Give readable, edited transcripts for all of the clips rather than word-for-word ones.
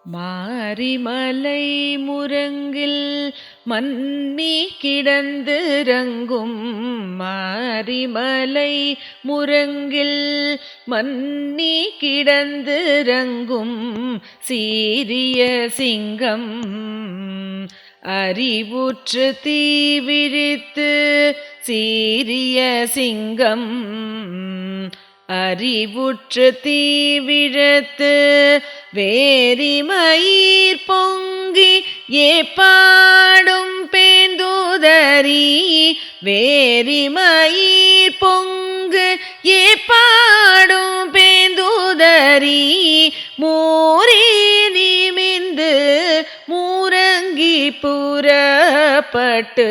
மாரிமலை முரங்கில் மன்னி கிடந்து ரங்கும். மாரிமலை முரங்கில் மன்னி கிடந்து ரங்கும் சீரிய சிங்கம். அறிவுற்று தீவிழித்து சீரிய சிங்கம். அறிவுற்று தீவிழத்து வேரிமயிர் பொங்கி ஏப்பாடும் பேந்துதறி. வேரிமயிர் பொங்கு ஏப்பாடும் பேந்துதறி. மூரி நிமிந்து மூரங்கி புறப்பட்டு.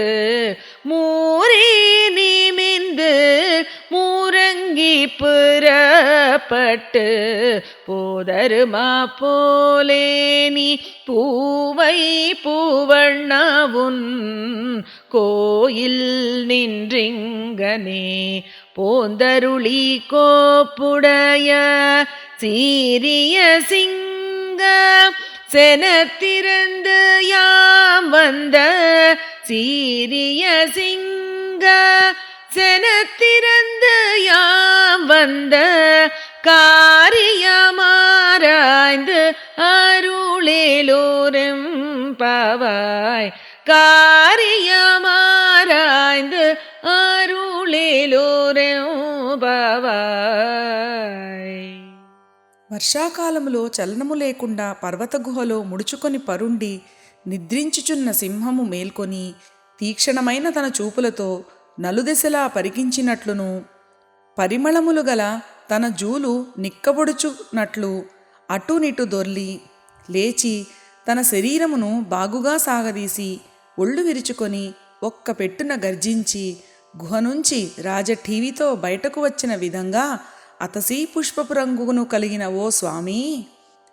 மூரி நிமிந்து மூரங்கி புறப்பட்டு. போதருமா போலே நீ பூவை பூவண்ணாவுன் கோயில் நின்றிங்கனே. போந்தருளி கோப்புடைய சீரிய சிங்க. செனத்திறந்து யாம் வந்த சீரிய சிங்க. செனத்திறந்து யாம் வந்த காரியமாராய்ந்து அருளேலோரும் பாவாய். காரியமாராய்ந்து அருளேலோரும் பாవాయ్. వర్షాకాలములో చలనము లేకుండా పర్వత గుహలో ముడుచుకొని పరుండి నిద్రించుచున్న సింహము మేల్కొని తీక్షణమైన తన చూపులతో నలుదెసలా పరికించినట్లును పరిమళములు గల తన జూలు నిక్కబొడుచున్నట్లు అటునిటు దొర్లి లేచి తన శరీరమును బాగుగా సాగదీసి ఒళ్ళు విరుచుకొని ఒక్క పెట్టున గర్జించి గుహ నుంచి రాజఠీవితో బయటకు వచ్చిన విధంగా అతసీ పుష్పపు రంగును కలిగిన ఓ స్వామీ,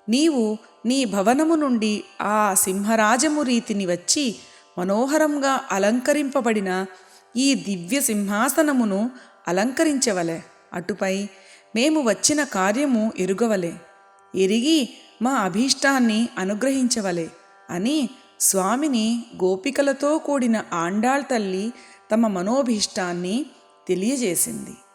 నీవు నీ భవనము నుండి ఆ సింహరాజము రీతిని వచ్చి మనోహరంగా అలంకరింపబడిన ఈ దివ్య సింహాసనమును అలంకరించవలె. అటుపై మేము వచ్చిన కార్యము ఎరుగవలె. ఎరిగి మా అభీష్టాన్ని అనుగ్రహించవలె అని స్వామిని గోపికలతో కూడిన ఆండాళ్ తల్లి తమ మనోభీష్టాన్ని తెలియజేసింది.